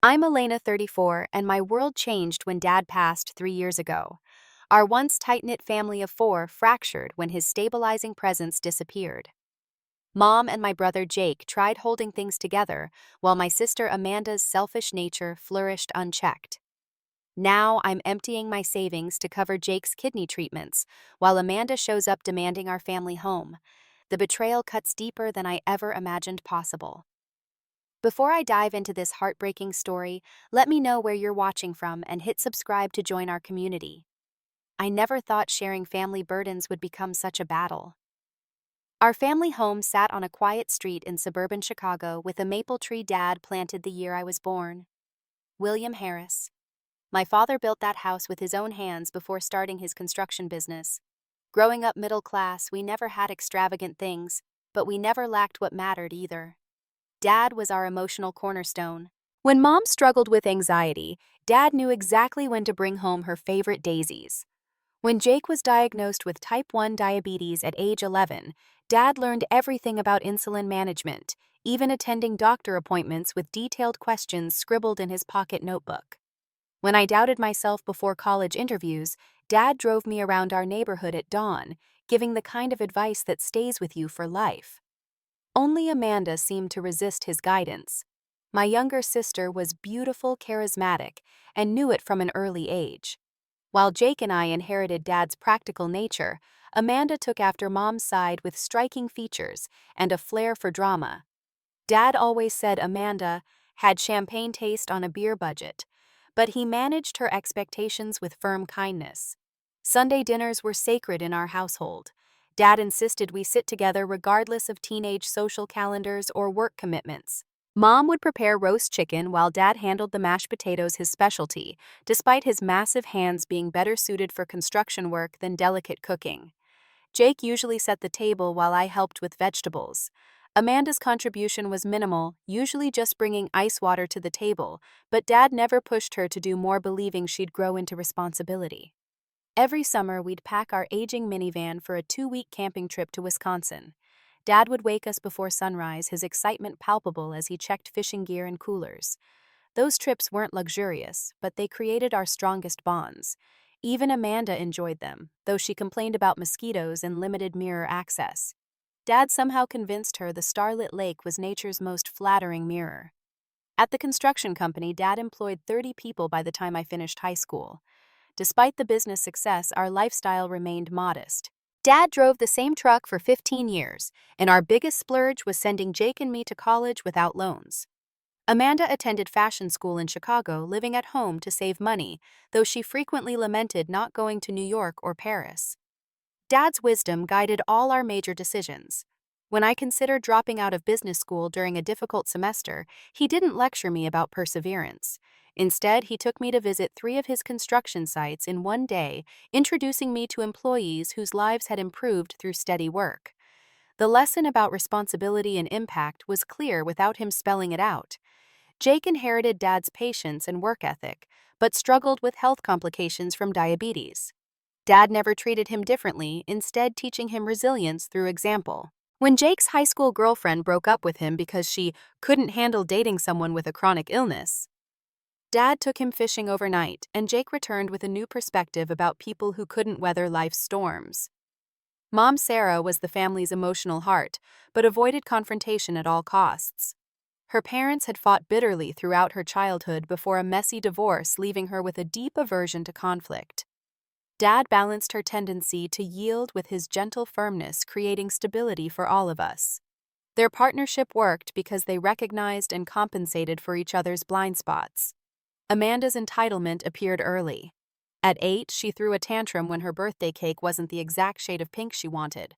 I'm Elena, 34, and my world changed when Dad passed 3 years ago. Our once tight-knit family of four fractured when his stabilizing presence disappeared. Mom and my brother Jake tried holding things together, while my sister Amanda's selfish nature flourished unchecked. Now I'm emptying my savings to cover Jake's kidney treatments, while Amanda shows up demanding our family home. The betrayal cuts deeper than I ever imagined possible. Before I dive into this heartbreaking story, let me know where you're watching from and hit subscribe to join our community. I never thought sharing family burdens would become such a battle. Our family home sat on a quiet street in suburban Chicago with a maple tree Dad planted the year I was born. William Harris. My father built that house with his own hands before starting his construction business. Growing up middle class, we never had extravagant things, but we never lacked what mattered either. Dad was our emotional cornerstone. When Mom struggled with anxiety, Dad knew exactly when to bring home her favorite daisies. When Jake was diagnosed with type 1 diabetes at age 11, Dad learned everything about insulin management, even attending doctor appointments with detailed questions scribbled in his pocket notebook. When I doubted myself before college interviews, Dad drove me around our neighborhood at dawn, giving the kind of advice that stays with you for life. Only Amanda seemed to resist his guidance. My younger sister was beautiful, charismatic, and knew it from an early age. While Jake and I inherited Dad's practical nature, Amanda took after Mom's side with striking features and a flair for drama. Dad always said Amanda had champagne taste on a beer budget, but he managed her expectations with firm kindness. Sunday dinners were sacred in our household. Dad insisted we sit together regardless of teenage social calendars or work commitments. Mom would prepare roast chicken while Dad handled the mashed potatoes, his specialty, despite his massive hands being better suited for construction work than delicate cooking. Jake usually set the table while I helped with vegetables. Amanda's contribution was minimal, usually just bringing ice water to the table, but Dad never pushed her to do more, believing she'd grow into responsibility. Every summer, we'd pack our aging minivan for a 2-week camping trip to Wisconsin. Dad would wake us before sunrise, his excitement palpable as he checked fishing gear and coolers. Those trips weren't luxurious, but they created our strongest bonds. Even Amanda enjoyed them, though she complained about mosquitoes and limited mirror access. Dad somehow convinced her the starlit lake was nature's most flattering mirror. At the construction company, Dad employed 30 people by the time I finished high school. Despite the business success, our lifestyle remained modest. Dad drove the same truck for 15 years, and our biggest splurge was sending Jake and me to college without loans. Amanda attended fashion school in Chicago, living at home to save money, though she frequently lamented not going to New York or Paris. Dad's wisdom guided all our major decisions. When I considered dropping out of business school during a difficult semester, he didn't lecture me about perseverance. Instead, he took me to visit 3 of his construction sites in one day, introducing me to employees whose lives had improved through steady work. The lesson about responsibility and impact was clear without him spelling it out. Jake inherited Dad's patience and work ethic, but struggled with health complications from diabetes. Dad never treated him differently, instead teaching him resilience through example. When Jake's high school girlfriend broke up with him because she couldn't handle dating someone with a chronic illness, Dad took him fishing overnight, and Jake returned with a new perspective about people who couldn't weather life's storms. Mom Sarah was the family's emotional heart, but avoided confrontation at all costs. Her parents had fought bitterly throughout her childhood before a messy divorce, leaving her with a deep aversion to conflict. Dad balanced her tendency to yield with his gentle firmness, creating stability for all of us. Their partnership worked because they recognized and compensated for each other's blind spots. Amanda's entitlement appeared early. At 8, she threw a tantrum when her birthday cake wasn't the exact shade of pink she wanted.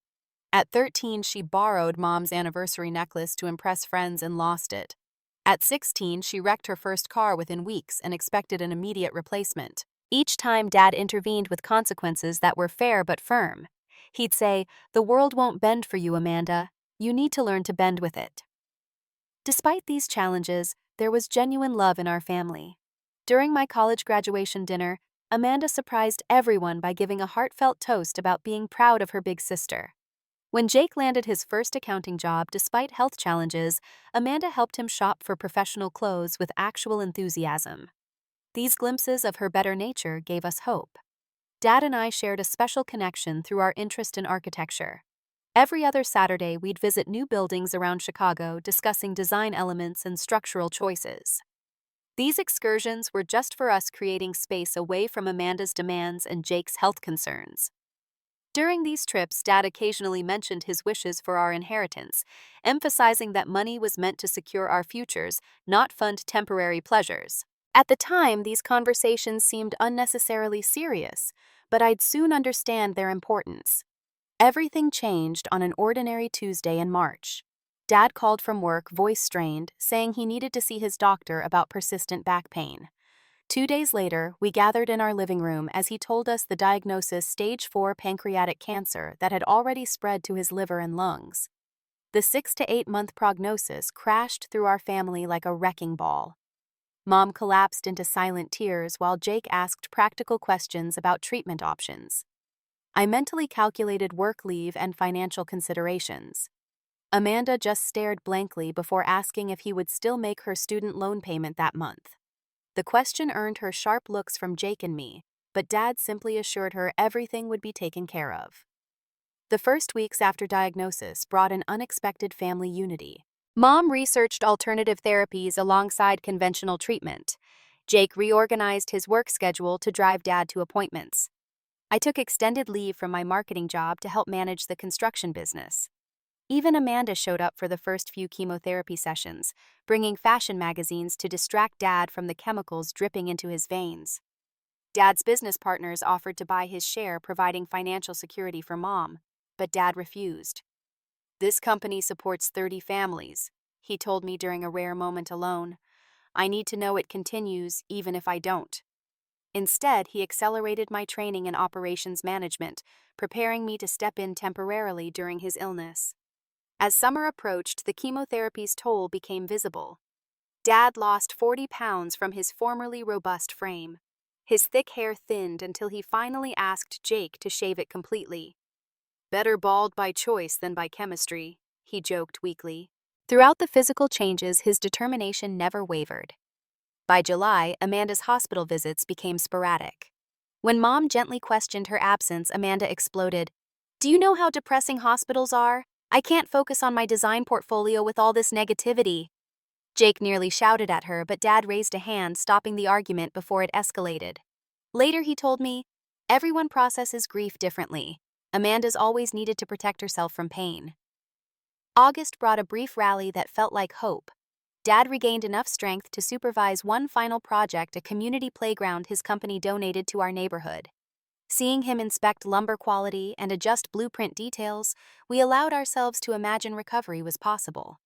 At 13, she borrowed Mom's anniversary necklace to impress friends and lost it. At 16, she wrecked her first car within weeks and expected an immediate replacement. Each time, Dad intervened with consequences that were fair but firm. He'd say, "The world won't bend for you, Amanda. You need to learn to bend with it." Despite these challenges, there was genuine love in our family. During my college graduation dinner, Amanda surprised everyone by giving a heartfelt toast about being proud of her big sister. When Jake landed his first accounting job despite health challenges, Amanda helped him shop for professional clothes with actual enthusiasm. These glimpses of her better nature gave us hope. Dad and I shared a special connection through our interest in architecture. Every other Saturday, we'd visit new buildings around Chicago, discussing design elements and structural choices. These excursions were just for us creating space away from Amanda's demands and Jake's health concerns. During these trips, Dad occasionally mentioned his wishes for our inheritance, emphasizing that money was meant to secure our futures, not fund temporary pleasures. At the time, these conversations seemed unnecessarily serious, but I'd soon understand their importance. Everything changed on an ordinary Tuesday in March. Dad called from work, voice strained, saying he needed to see his doctor about persistent back pain. 2 days later, we gathered in our living room as he told us the diagnosis: stage 4 pancreatic cancer that had already spread to his liver and lungs. The 6 to 8 month prognosis crashed through our family like a wrecking ball. Mom collapsed into silent tears while Jake asked practical questions about treatment options. I mentally calculated work leave and financial considerations. Amanda just stared blankly before asking if he would still make her student loan payment that month. The question earned her sharp looks from Jake and me, but Dad simply assured her everything would be taken care of. The first weeks after diagnosis brought an unexpected family unity. Mom researched alternative therapies alongside conventional treatment. Jake reorganized his work schedule to drive Dad to appointments. I took extended leave from my marketing job to help manage the construction business. Even Amanda showed up for the first few chemotherapy sessions, bringing fashion magazines to distract Dad from the chemicals dripping into his veins. Dad's business partners offered to buy his share, providing financial security for Mom, but Dad refused. "This company supports 30 families," he told me during a rare moment alone. "I need to know it continues, even if I don't." Instead, he accelerated my training in operations management, preparing me to step in temporarily during his illness. As summer approached, the chemotherapy's toll became visible. Dad lost 40 pounds from his formerly robust frame. His thick hair thinned until he finally asked Jake to shave it completely. "Better bald by choice than by chemistry," he joked weakly. Throughout the physical changes, his determination never wavered. By July, Amanda's hospital visits became sporadic. When Mom gently questioned her absence, Amanda exploded, "Do you know how depressing hospitals are? I can't focus on my design portfolio with all this negativity." Jake nearly shouted at her, but Dad raised a hand, stopping the argument before it escalated. Later, he told me, "Everyone processes grief differently. Amanda's always needed to protect herself from pain." August brought a brief rally that felt like hope. Dad regained enough strength to supervise one final project, a community playground his company donated to our neighborhood. Seeing him inspect lumber quality and adjust blueprint details, we allowed ourselves to imagine recovery was possible.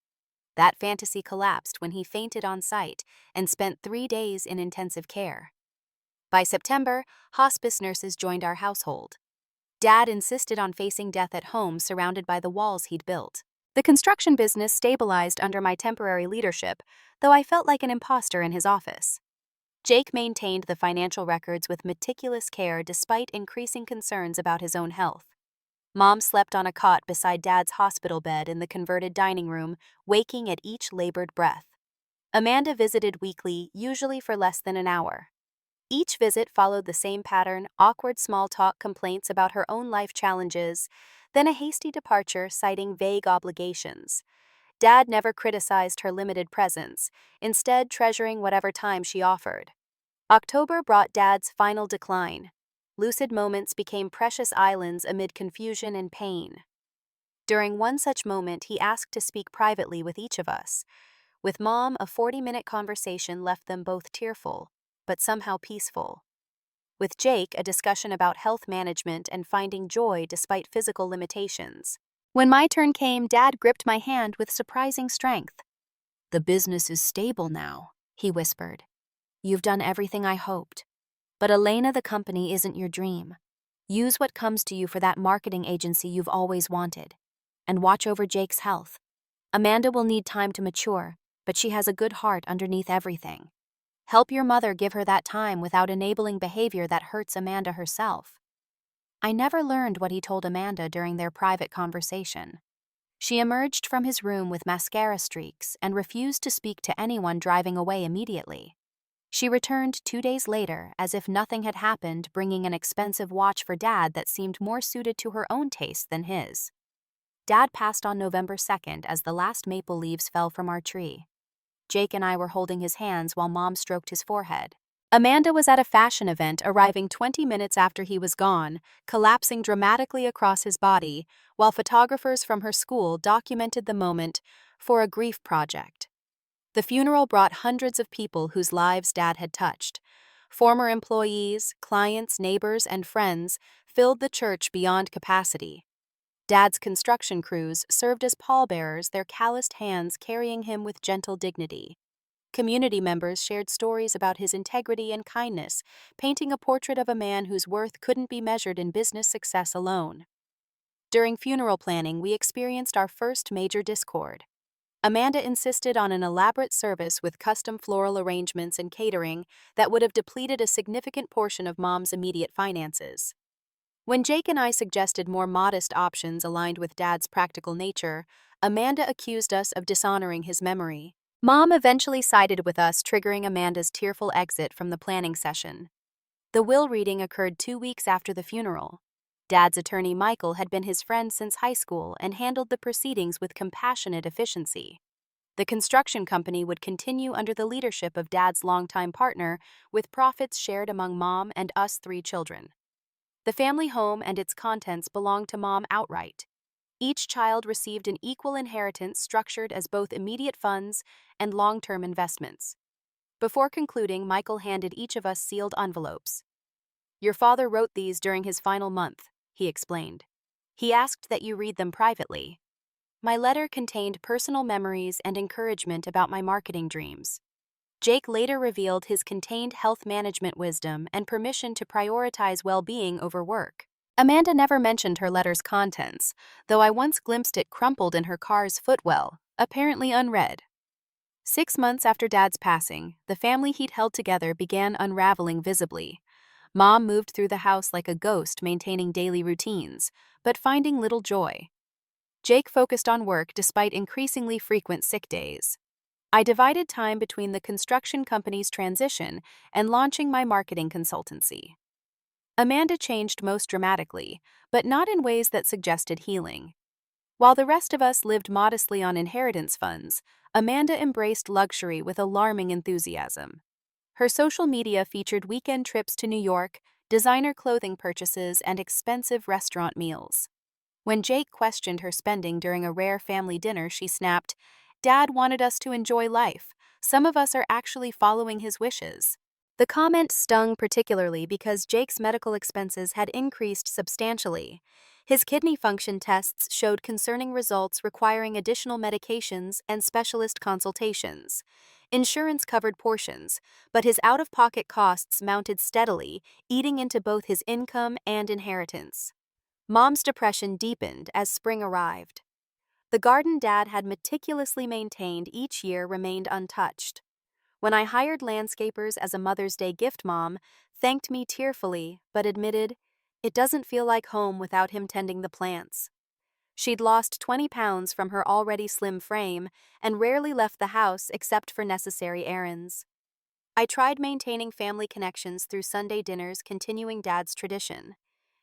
That fantasy collapsed when he fainted on site and spent 3 days in intensive care. By September, hospice nurses joined our household. Dad insisted on facing death at home, surrounded by the walls he'd built. The construction business stabilized under my temporary leadership, though I felt like an imposter in his office. Jake maintained the financial records with meticulous care despite increasing concerns about his own health. Mom slept on a cot beside Dad's hospital bed in the converted dining room, waking at each labored breath. Amanda visited weekly, usually for less than an hour. Each visit followed the same pattern: awkward small talk, complaints about her own life challenges, then a hasty departure citing vague obligations. Dad never criticized her limited presence, instead treasuring whatever time she offered. October brought Dad's final decline. Lucid moments became precious islands amid confusion and pain. During one such moment, he asked to speak privately with each of us. With Mom, a 40-minute conversation left them both tearful, but somehow peaceful. With Jake, a discussion about health management and finding joy despite physical limitations. When my turn came, Dad gripped my hand with surprising strength. "The business is stable now," he whispered. "You've done everything I hoped. But Elena, the company isn't your dream. Use what comes to you for that marketing agency you've always wanted. And watch over Jake's health. Amanda will need time to mature, but she has a good heart underneath everything. Help your mother give her that time without enabling behavior that hurts Amanda herself." I never learned what he told Amanda during their private conversation. She emerged from his room with mascara streaks and refused to speak to anyone driving away immediately. She returned 2 days later as if nothing had happened, bringing an expensive watch for Dad that seemed more suited to her own taste than his. Dad passed on November 2nd as the last maple leaves fell from our tree. Jake and I were holding his hands while Mom stroked his forehead. Amanda was at a fashion event, arriving 20 minutes after he was gone, collapsing dramatically across his body, while photographers from her school documented the moment for a grief project. The funeral brought hundreds of people whose lives Dad had touched. Former employees, clients, neighbors, and friends filled the church beyond capacity. Dad's construction crews served as pallbearers, their calloused hands carrying him with gentle dignity. Community members shared stories about his integrity and kindness, painting a portrait of a man whose worth couldn't be measured in business success alone. During funeral planning, we experienced our first major discord. Amanda insisted on an elaborate service with custom floral arrangements and catering that would have depleted a significant portion of Mom's immediate finances. When Jake and I suggested more modest options aligned with Dad's practical nature, Amanda accused us of dishonoring his memory. Mom eventually sided with us, triggering Amanda's tearful exit from the planning session. The will reading occurred 2 weeks after the funeral. Dad's attorney Michael had been his friend since high school and handled the proceedings with compassionate efficiency. The construction company would continue under the leadership of Dad's longtime partner, with profits shared among Mom and us 3 children. The family home and its contents belonged to Mom outright. Each child received an equal inheritance structured as both immediate funds and long-term investments. Before concluding, Michael handed each of us sealed envelopes. "Your father wrote these during his final month," he explained. "He asked that you read them privately." My letter contained personal memories and encouragement about my marketing dreams. Jake later revealed his contained health management wisdom and permission to prioritize well-being over work. Amanda never mentioned her letter's contents, though I once glimpsed it crumpled in her car's footwell, apparently unread. 6 months after Dad's passing, the family he'd held together began unraveling visibly. Mom moved through the house like a ghost, maintaining daily routines, but finding little joy. Jake focused on work despite increasingly frequent sick days. I divided time between the construction company's transition and launching my marketing consultancy. Amanda changed most dramatically, but not in ways that suggested healing. While the rest of us lived modestly on inheritance funds, Amanda embraced luxury with alarming enthusiasm. Her social media featured weekend trips to New York, designer clothing purchases, and expensive restaurant meals. When Jake questioned her spending during a rare family dinner, she snapped, "Dad wanted us to enjoy life. Some of us are actually following his wishes." The comment stung particularly because Jake's medical expenses had increased substantially. His kidney function tests showed concerning results requiring additional medications and specialist consultations. Insurance covered portions, but his out-of-pocket costs mounted steadily, eating into both his income and inheritance. Mom's depression deepened as spring arrived. The garden Dad had meticulously maintained each year remained untouched. When I hired landscapers as a Mother's Day gift, Mom thanked me tearfully, but admitted, "It doesn't feel like home without him tending the plants." She'd lost 20 pounds from her already slim frame and rarely left the house except for necessary errands. I tried maintaining family connections through Sunday dinners, continuing Dad's tradition.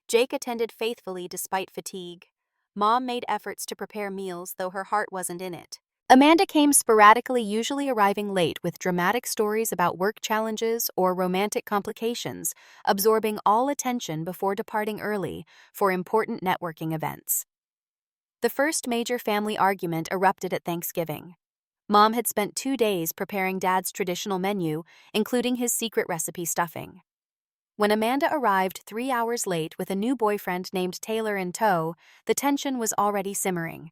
Jake attended faithfully despite fatigue. Mom made efforts to prepare meals, though her heart wasn't in it. Amanda came sporadically, usually arriving late with dramatic stories about work challenges or romantic complications, absorbing all attention before departing early for important networking events. The first major family argument erupted at Thanksgiving. Mom had spent 2 days preparing Dad's traditional menu, including his secret recipe stuffing. When Amanda arrived 3 hours late with a new boyfriend named Taylor in tow, the tension was already simmering.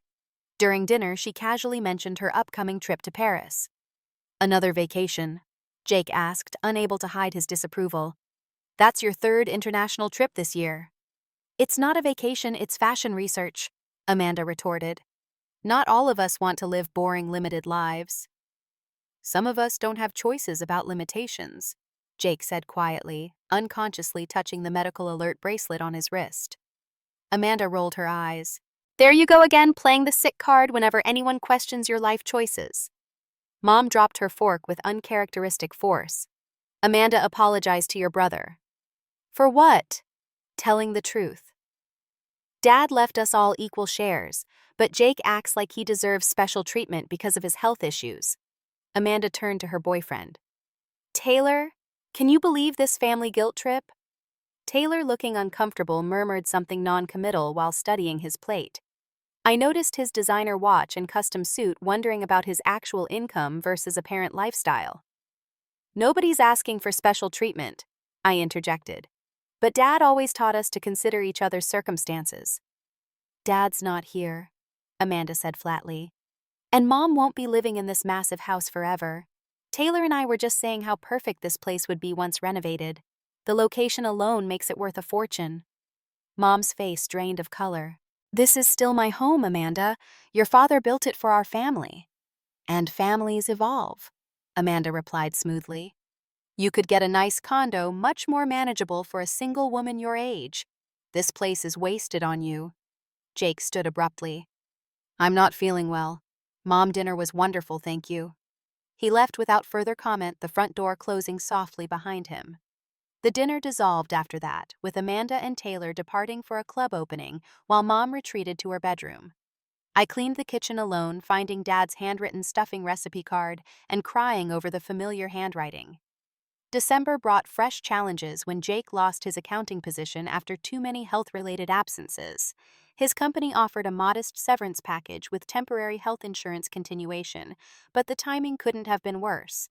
During dinner, she casually mentioned her upcoming trip to Paris. "Another vacation?" Jake asked, unable to hide his disapproval. "That's your 3rd international trip this year." "It's not a vacation, it's fashion research," Amanda retorted. "Not all of us want to live boring, limited lives." "Some of us don't have choices about limitations," Jake said quietly, unconsciously touching the medical alert bracelet on his wrist. Amanda rolled her eyes. There you go again, playing the sick card whenever anyone questions your life choices. Mom dropped her fork with uncharacteristic force. Amanda apologized to your brother. For what? Telling the truth. Dad left us all equal shares, but Jake acts like he deserves special treatment because of his health issues. Amanda turned to her boyfriend. Taylor, can you believe this family guilt trip? Taylor, looking uncomfortable, murmured something non-committal while studying his plate. I noticed his designer watch and custom suit, wondering about his actual income versus apparent lifestyle. Nobody's asking for special treatment, I interjected. But Dad always taught us to consider each other's circumstances. Dad's not here, Amanda said flatly. And Mom won't be living in this massive house forever. Taylor and I were just saying how perfect this place would be once renovated. The location alone makes it worth a fortune. Mom's face drained of color. This is still my home, Amanda. Your father built it for our family. And families evolve, Amanda replied smoothly. You could get a nice condo, much more manageable for a single woman your age. This place is wasted on you. Jake stood abruptly. I'm not feeling well. Mom, dinner was wonderful, thank you. He left without further comment, the front door closing softly behind him. The dinner dissolved after that, with Amanda and Taylor departing for a club opening while Mom retreated to her bedroom. I cleaned the kitchen alone, finding Dad's handwritten stuffing recipe card and crying over the familiar handwriting. December brought fresh challenges when Jake lost his accounting position after too many health-related absences. His company offered a modest severance package with temporary health insurance continuation, but the timing couldn't have been worse.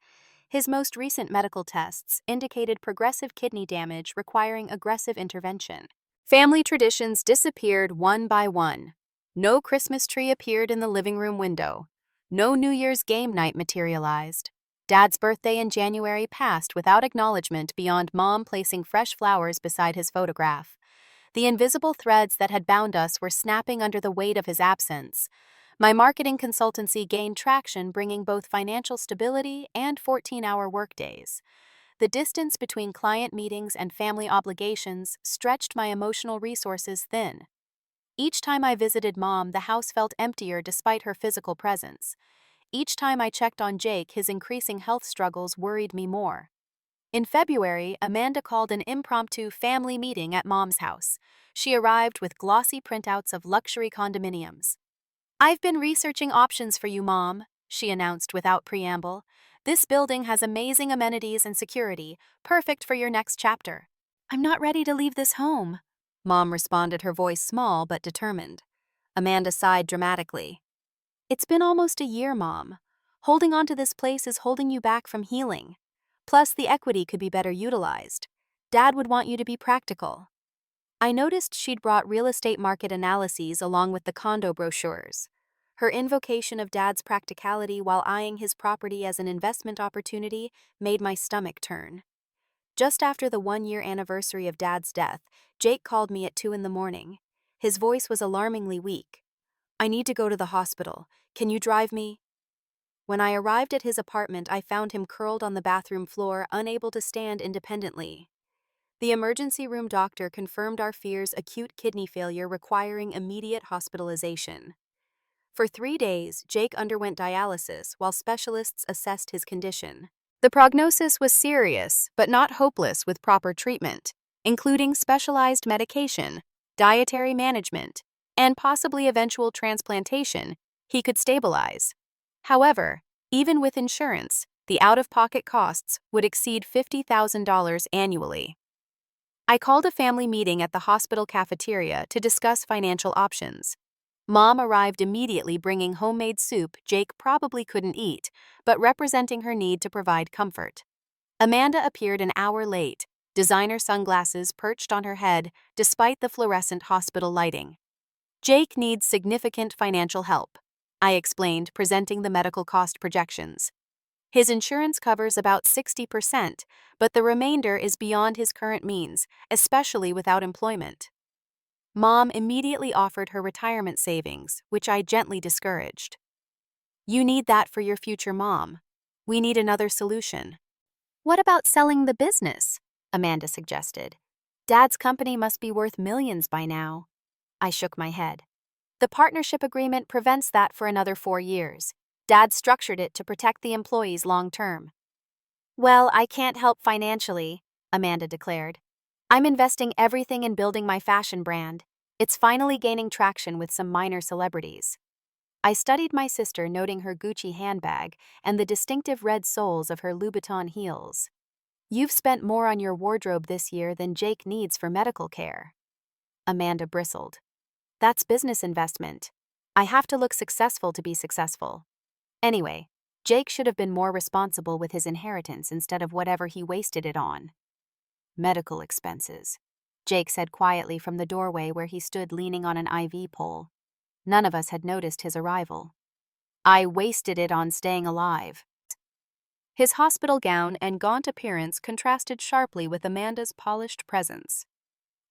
His most recent medical tests indicated progressive kidney damage requiring aggressive intervention. Family traditions disappeared one by one. No Christmas tree appeared in the living room window. No New Year's game night materialized. Dad's birthday in January passed without acknowledgement beyond Mom placing fresh flowers beside his photograph. The invisible threads that had bound us were snapping under the weight of his absence. My marketing consultancy gained traction, bringing both financial stability and 14-hour workdays. The distance between client meetings and family obligations stretched my emotional resources thin. Each time I visited Mom, the house felt emptier despite her physical presence. Each time I checked on Jake, his increasing health struggles worried me more. In February, Amanda called an impromptu family meeting at Mom's house. She arrived with glossy printouts of luxury condominiums. I've been researching options for you, Mom, she announced without preamble. This building has amazing amenities and security, perfect for your next chapter. I'm not ready to leave this home, Mom responded, her voice small but determined. Amanda sighed dramatically. It's been almost a year, Mom. Holding on to this place is holding you back from healing. Plus, the equity could be better utilized. Dad would want you to be practical. I noticed she'd brought real estate market analyses along with the condo brochures. Her invocation of Dad's practicality while eyeing his property as an investment opportunity made my stomach turn. Just after the 1-year anniversary of Dad's death, Jake called me at 2 a.m. His voice was alarmingly weak. I need to go to the hospital. Can you drive me? When I arrived at his apartment, I found him curled on the bathroom floor, unable to stand independently. The emergency room doctor confirmed our fears: acute kidney failure requiring immediate hospitalization. For 3 days, Jake underwent dialysis while specialists assessed his condition. The prognosis was serious, but not hopeless with proper treatment, including specialized medication, dietary management, and possibly eventual transplantation. He could stabilize. However, even with insurance, the out-of-pocket costs would exceed $50,000 annually. I called a family meeting at the hospital cafeteria to discuss financial options. Mom arrived immediately bringing homemade soup Jake probably couldn't eat, but representing her need to provide comfort. Amanda appeared an hour late, designer sunglasses perched on her head despite the fluorescent hospital lighting. Jake needs significant financial help, I explained, presenting the medical cost projections. His insurance covers about 60%, but the remainder is beyond his current means, especially without employment. Mom immediately offered her retirement savings, which I gently discouraged. You need that for your future, Mom. We need another solution. What about selling the business? Amanda suggested. Dad's company must be worth millions by now. I shook my head. The partnership agreement prevents that for another 4 years. Dad structured it to protect the employees long term. Well, I can't help financially, Amanda declared. I'm investing everything in building my fashion brand. It's finally gaining traction with some minor celebrities. I studied my sister, noting her Gucci handbag and the distinctive red soles of her Louboutin heels. You've spent more on your wardrobe this year than Jake needs for medical care. Amanda bristled. That's business investment. I have to look successful to be successful. Anyway, Jake should have been more responsible with his inheritance instead of whatever he wasted it on. Medical expenses, Jake said quietly from the doorway where he stood leaning on an IV pole. None of us had noticed his arrival. I wasted it on staying alive. His hospital gown and gaunt appearance contrasted sharply with Amanda's polished presence.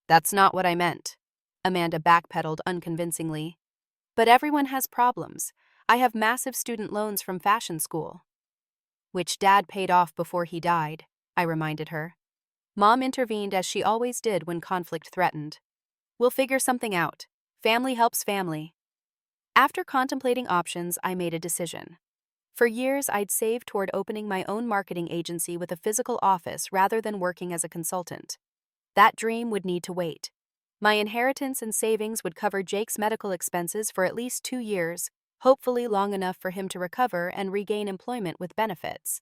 That's not what I meant, Amanda backpedaled unconvincingly. But everyone has problems. I have massive student loans from fashion school. Which Dad paid off before he died, I reminded her. Mom intervened as she always did when conflict threatened. We'll figure something out. Family helps family. After contemplating options, I made a decision. For years, I'd saved toward opening my own marketing agency with a physical office rather than working as a consultant. That dream would need to wait. My inheritance and savings would cover Jake's medical expenses for at least 2 years, hopefully long enough for him to recover and regain employment with benefits.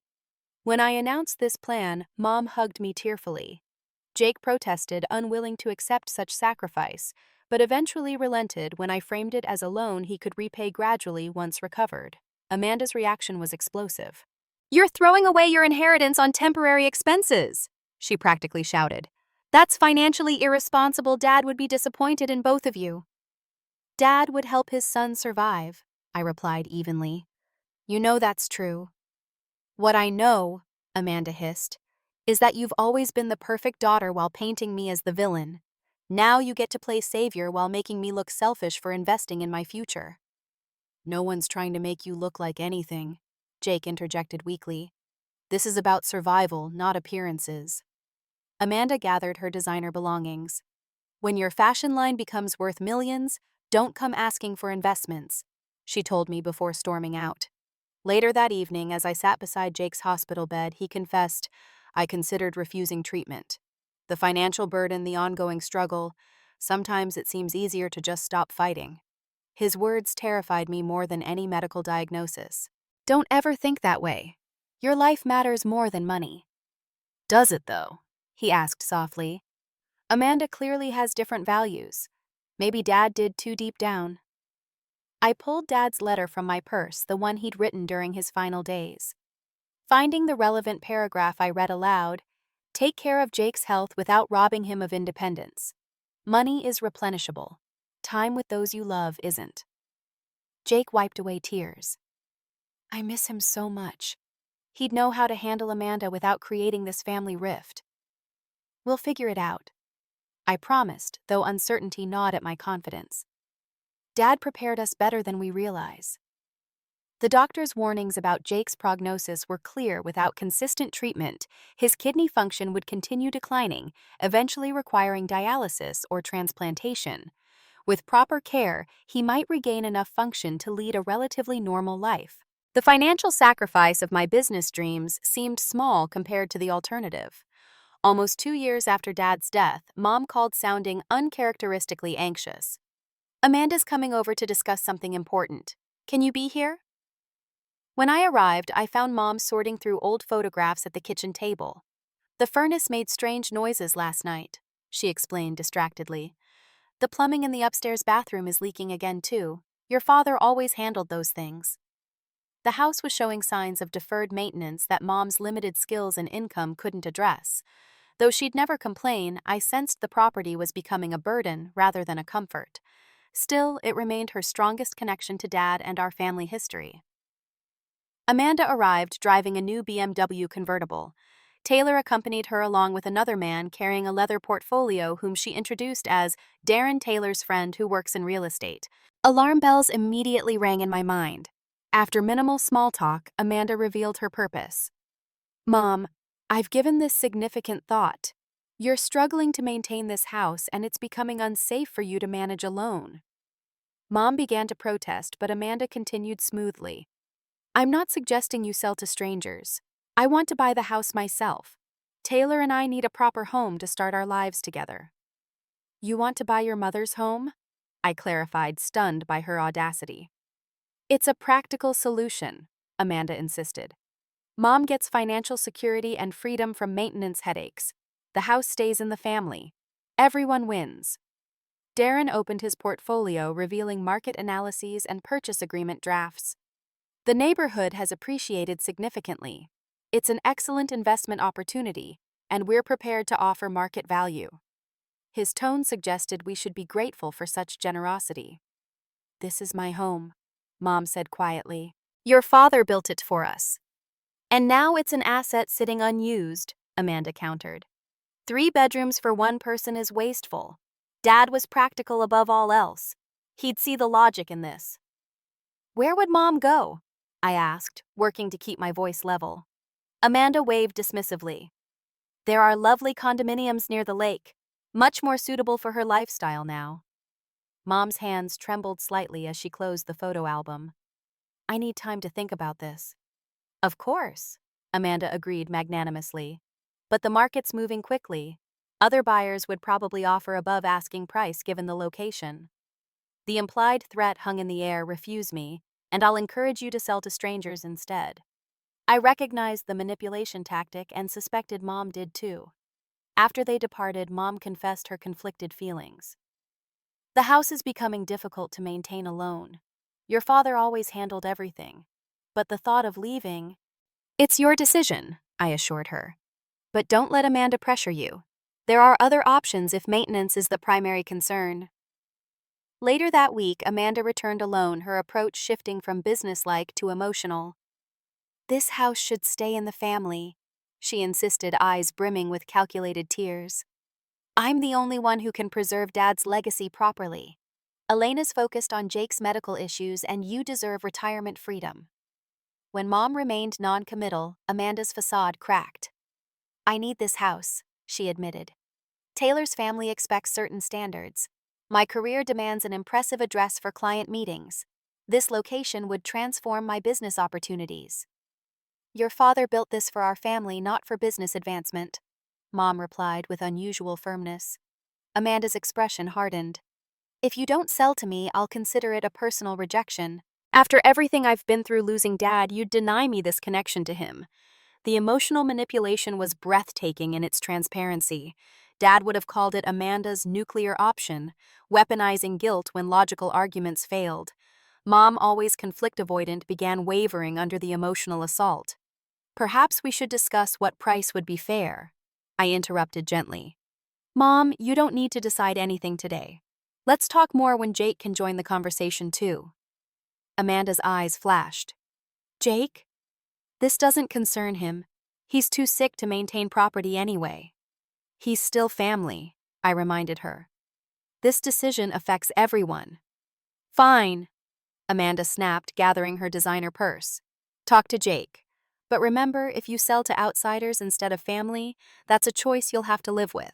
When I announced this plan, Mom hugged me tearfully. Jake protested, unwilling to accept such sacrifice, but eventually relented when I framed it as a loan he could repay gradually once recovered. Amanda's reaction was explosive. "You're throwing away your inheritance on temporary expenses," she practically shouted. "That's financially irresponsible. Dad would be disappointed in both of you." "Dad would help his son survive," I replied evenly. "You know that's true." "What I know," Amanda hissed, "is that you've always been the perfect daughter while painting me as the villain. Now you get to play savior while making me look selfish for investing in my future." "No one's trying to make you look like anything," Jake interjected weakly. "This is about survival, not appearances." Amanda gathered her designer belongings. "When your fashion line becomes worth millions, don't come asking for investments," she told me before storming out. Later that evening, as I sat beside Jake's hospital bed, he confessed, "I considered refusing treatment. The financial burden, the ongoing struggle, sometimes it seems easier to just stop fighting." His words terrified me more than any medical diagnosis. "Don't ever think that way. Your life matters more than money." "Does it, though?" he asked softly. "Amanda clearly has different values. Maybe Dad did too deep down." I pulled Dad's letter from my purse, the one he'd written during his final days. Finding the relevant paragraph, I read aloud, "Take care of Jake's health without robbing him of independence. Money is replenishable. Time with those you love isn't." Jake wiped away tears. "I miss him so much. He'd know how to handle Amanda without creating this family rift." "We'll figure it out," I promised, though uncertainty gnawed at my confidence. Dad prepared us better than we realize. The doctor's warnings about Jake's prognosis were clear. Without consistent treatment, his kidney function would continue declining, eventually requiring dialysis or transplantation. With proper care, he might regain enough function to lead a relatively normal life. The financial sacrifice of my business dreams seemed small compared to the alternative. Almost 2 years after Dad's death, Mom called sounding uncharacteristically anxious. "Amanda's coming over to discuss something important. Can you be here?" When I arrived, I found Mom sorting through old photographs at the kitchen table. "The furnace made strange noises last night," she explained distractedly. "The plumbing in the upstairs bathroom is leaking again, too. Your father always handled those things." The house was showing signs of deferred maintenance that Mom's limited skills and income couldn't address. Though she'd never complain, I sensed the property was becoming a burden rather than a comfort. Still, it remained her strongest connection to Dad and our family history. Amanda arrived driving a new BMW convertible. Taylor accompanied her along with another man carrying a leather portfolio whom she introduced as Darren Taylor's friend who works in real estate. Alarm bells immediately rang in my mind. After minimal small talk, Amanda revealed her purpose. "Mom, I've given this significant thought. You're struggling to maintain this house and it's becoming unsafe for you to manage alone. Mom began to protest, but Amanda continued smoothly. I'm not suggesting you sell to strangers. I want to buy the house myself. Taylor and I need a proper home to start our lives together. You want to buy your mother's home? I clarified, stunned by her audacity. It's a practical solution, Amanda insisted. Mom gets financial security and freedom from maintenance headaches. The house stays in the family. Everyone wins. Darren opened his portfolio, revealing market analyses and purchase agreement drafts. The neighborhood has appreciated significantly. It's an excellent investment opportunity, and we're prepared to offer market value. His tone suggested we should be grateful for such generosity. This is my home, Mom said quietly. Your father built it for us. And now it's an asset sitting unused, Amanda countered. 3 bedrooms for one person is wasteful. Dad was practical above all else. He'd see the logic in this. Where would Mom go? I asked, working to keep my voice level. Amanda waved dismissively. There are lovely condominiums near the lake, much more suitable for her lifestyle now. Mom's hands trembled slightly as she closed the photo album. I need time to think about this. Of course, Amanda agreed magnanimously. But the market's moving quickly. Other buyers would probably offer above asking price given the location. The implied threat hung in the air, refuse me, and I'll encourage you to sell to strangers instead. I recognized the manipulation tactic and suspected Mom did too. After they departed, Mom confessed her conflicted feelings. The house is becoming difficult to maintain alone. Your father always handled everything. But the thought of leaving... It's your decision, I assured her. But don't let Amanda pressure you. There are other options if maintenance is the primary concern. Later that week, Amanda returned alone, her approach shifting from businesslike to emotional. This house should stay in the family, she insisted, eyes brimming with calculated tears. I'm the only one who can preserve Dad's legacy properly. Elena's focused on Jake's medical issues and you deserve retirement freedom. When Mom remained non-committal, Amanda's facade cracked. I need this house, she admitted. Taylor's family expects certain standards. My career demands an impressive address for client meetings. This location would transform my business opportunities. Your father built this for our family, not for business advancement, Mom replied with unusual firmness. Amanda's expression hardened. If you don't sell to me, I'll consider it a personal rejection. After everything I've been through losing Dad, you'd deny me this connection to him. The emotional manipulation was breathtaking in its transparency. Dad would have called it Amanda's nuclear option, weaponizing guilt when logical arguments failed. Mom, always conflict avoidant, began wavering under the emotional assault. Perhaps we should discuss what price would be fair, I interrupted gently. Mom, you don't need to decide anything today. Let's talk more when Jake can join the conversation too. Amanda's eyes flashed. Jake? This doesn't concern him. He's too sick to maintain property anyway. He's still family, I reminded her. This decision affects everyone. Fine, Amanda snapped, gathering her designer purse. Talk to Jake. But remember, if you sell to outsiders instead of family, that's a choice you'll have to live with.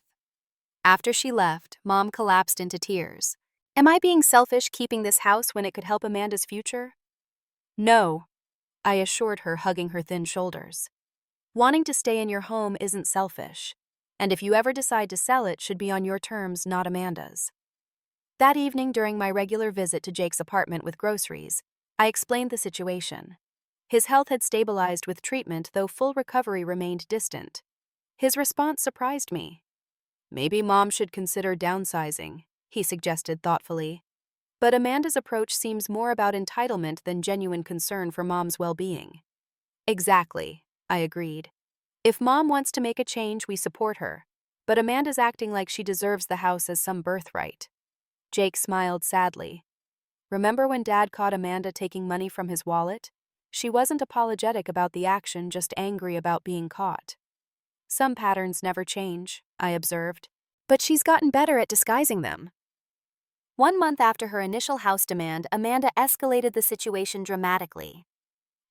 After she left, Mom collapsed into tears. Am I being selfish keeping this house when it could help Amanda's future? No, I assured her, hugging her thin shoulders. Wanting to stay in your home isn't selfish, and if you ever decide to sell it, should be on your terms, not Amanda's. That evening, during my regular visit to Jake's apartment with groceries, I explained the situation. His health had stabilized with treatment, though full recovery remained distant. His response surprised me. Maybe Mom should consider downsizing, he suggested thoughtfully. But Amanda's approach seems more about entitlement than genuine concern for Mom's well-being. Exactly, I agreed. If Mom wants to make a change, we support her. But Amanda's acting like she deserves the house as some birthright. Jake smiled sadly. Remember when Dad caught Amanda taking money from his wallet? She wasn't apologetic about the action, just angry about being caught. Some patterns never change, I observed. But she's gotten better at disguising them. 1 month after her initial house demand, Amanda escalated the situation dramatically.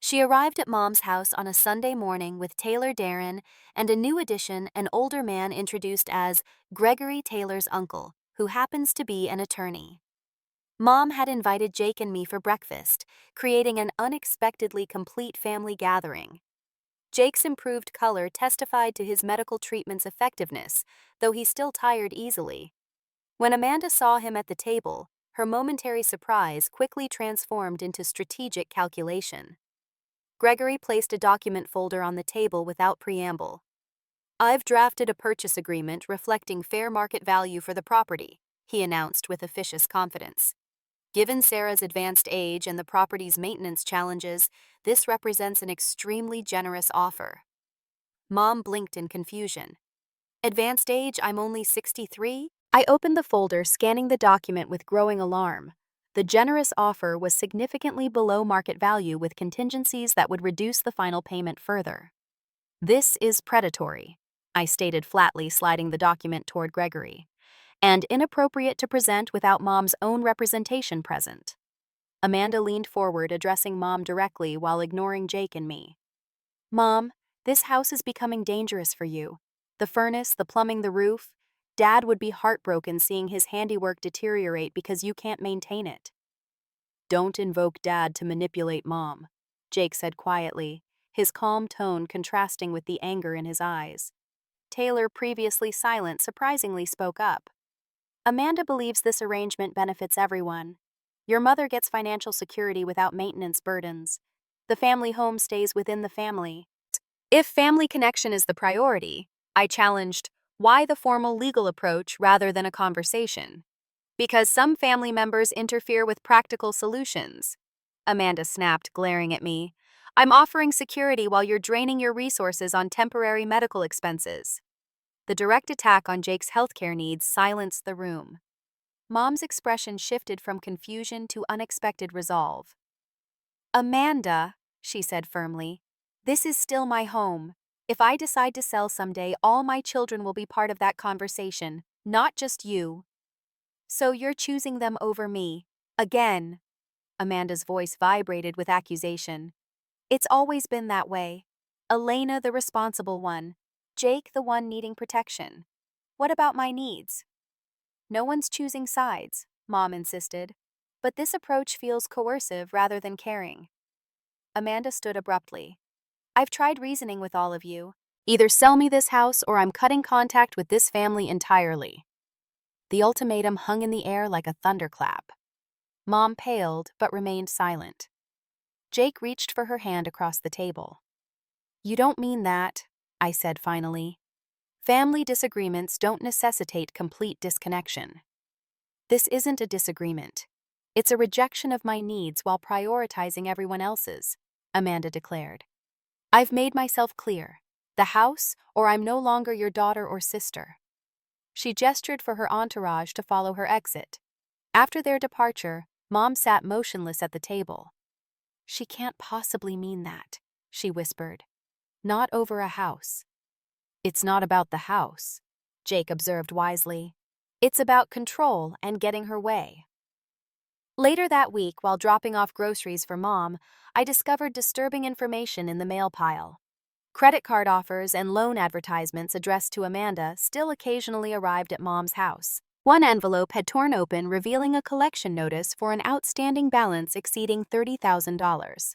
She arrived at Mom's house on a Sunday morning with Taylor Darren and a new addition, an older man introduced as Gregory Taylor's uncle, who happens to be an attorney. Mom had invited Jake and me for breakfast, creating an unexpectedly complete family gathering. Jake's improved color testified to his medical treatment's effectiveness, though he still tired easily. When Amanda saw him at the table, her momentary surprise quickly transformed into strategic calculation. Gregory placed a document folder on the table without preamble. "I've drafted a purchase agreement reflecting fair market value for the property," he announced with officious confidence. "Given Sarah's advanced age and the property's maintenance challenges, this represents an extremely generous offer." Mom blinked in confusion. "Advanced age? I'm only 63? I opened the folder, scanning the document with growing alarm. The generous offer was significantly below market value, with contingencies that would reduce the final payment further. "This is predatory," I stated flatly, sliding the document toward Gregory, "and inappropriate to present without Mom's own representation present." Amanda leaned forward, addressing Mom directly while ignoring Jake and me. "Mom, this house is becoming dangerous for you. The furnace, the plumbing, the roof. Dad would be heartbroken seeing his handiwork deteriorate because you can't maintain it." "Don't invoke Dad to manipulate Mom," Jake said quietly, his calm tone contrasting with the anger in his eyes. Taylor, previously silent, surprisingly spoke up. "Amanda believes this arrangement benefits everyone. Your mother gets financial security without maintenance burdens. The family home stays within the family." If family connection is the priority, I challenged, why the formal legal approach rather than a conversation? "Because some family members interfere with practical solutions," Amanda snapped, glaring at me. "I'm offering security while you're draining your resources on temporary medical expenses." The direct attack on Jake's healthcare needs silenced the room. Mom's expression shifted from confusion to unexpected resolve. "Amanda," she said firmly, "this is still my home. If I decide to sell someday, all my children will be part of that conversation, not just you. So you're choosing them over me. Again." Amanda's voice vibrated with accusation. "It's always been that way. Elena, the responsible one. Jake, the one needing protection. What about my needs?" "No one's choosing sides," Mom insisted. "But this approach feels coercive rather than caring." Amanda stood abruptly. "I've tried reasoning with all of you. Either sell me this house or I'm cutting contact with this family entirely." The ultimatum hung in the air like a thunderclap. Mom paled but remained silent. Jake reached for her hand across the table. "You don't mean that," I said finally. "Family disagreements don't necessitate complete disconnection." "This isn't a disagreement. It's a rejection of my needs while prioritizing everyone else's," Amanda declared. "I've made myself clear. The house, or I'm no longer your daughter or sister." She gestured for her entourage to follow her exit. After their departure, Mom sat motionless at the table. "She can't possibly mean that," she whispered. "Not over a house." "It's not about the house," Jake observed wisely. "It's about control and getting her way." Later that week, while dropping off groceries for Mom, I discovered disturbing information in the mail pile. Credit card offers and loan advertisements addressed to Amanda still occasionally arrived at Mom's house. One envelope had torn open, revealing a collection notice for an outstanding balance exceeding $30,000.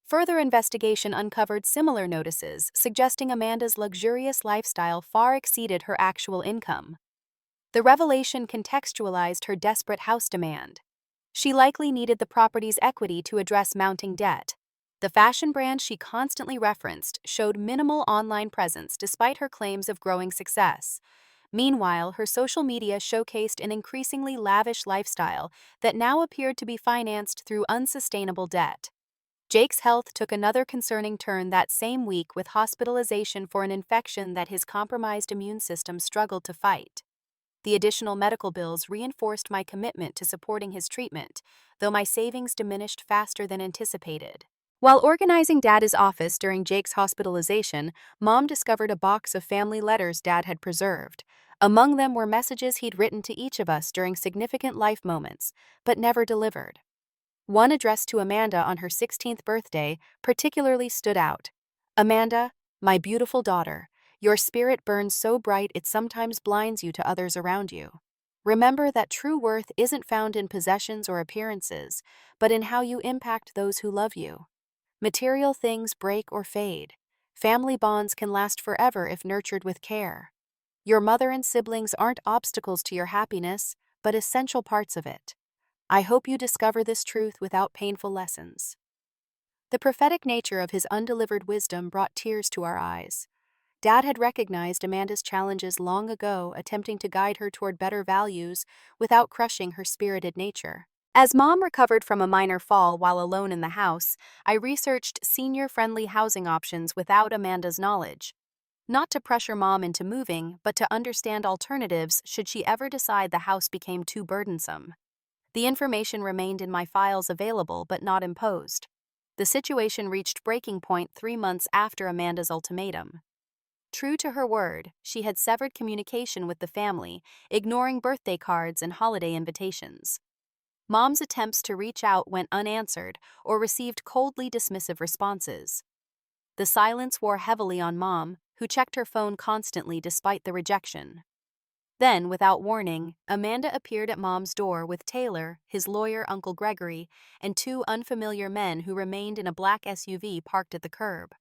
Further investigation uncovered similar notices, suggesting Amanda's luxurious lifestyle far exceeded her actual income. The revelation contextualized her desperate house demand. She likely needed the property's equity to address mounting debt. The fashion brand she constantly referenced showed minimal online presence despite her claims of growing success. Meanwhile, her social media showcased an increasingly lavish lifestyle that now appeared to be financed through unsustainable debt. Jake's health took another concerning turn that same week, with hospitalization for an infection that his compromised immune system struggled to fight. The additional medical bills reinforced my commitment to supporting his treatment, though my savings diminished faster than anticipated. While organizing Dad's office during Jake's hospitalization, Mom discovered a box of family letters Dad had preserved. Among them were messages he'd written to each of us during significant life moments, but never delivered. One addressed to Amanda on her 16th birthday particularly stood out. Amanda, my beautiful daughter, your spirit burns so bright it sometimes blinds you to others around you. Remember that true worth isn't found in possessions or appearances, but in how you impact those who love you. Material things break or fade. Family bonds can last forever if nurtured with care. Your mother and siblings aren't obstacles to your happiness, but essential parts of it. I hope you discover this truth without painful lessons. The prophetic nature of his undelivered wisdom brought tears to our eyes. Dad had recognized Amanda's challenges long ago, attempting to guide her toward better values without crushing her spirited nature. As Mom recovered from a minor fall while alone in the house, I researched senior-friendly housing options without Amanda's knowledge. Not to pressure Mom into moving, but to understand alternatives should she ever decide the house became too burdensome. The information remained in my files available but not imposed. The situation reached breaking point 3 months after Amanda's ultimatum. True to her word, she had severed communication with the family, ignoring birthday cards and holiday invitations. Mom's attempts to reach out went unanswered or received coldly dismissive responses. The silence wore heavily on Mom, who checked her phone constantly despite the rejection. Then, without warning, Amanda appeared at Mom's door with Taylor, his lawyer Uncle Gregory, and 2 unfamiliar men who remained in a black SUV parked at the curb.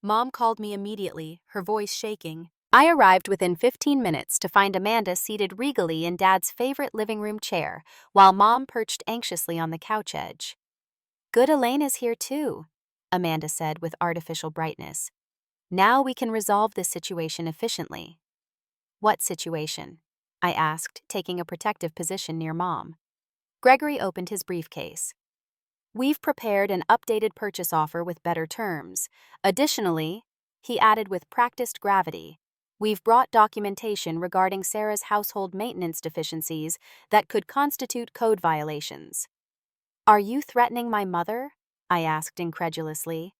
Mom called me immediately, her voice shaking. I arrived within 15 minutes to find Amanda seated regally in Dad's favorite living room chair, while Mom perched anxiously on the couch edge. "Good Elaine is here too," Amanda said with artificial brightness. "Now we can resolve this situation efficiently." "What situation?" I asked, taking a protective position near Mom. Gregory opened his briefcase. "We've prepared an updated purchase offer with better terms. Additionally," he added with practiced gravity, "we've brought documentation regarding Sarah's household maintenance deficiencies that could constitute code violations." "Are you threatening my mother?" I asked incredulously.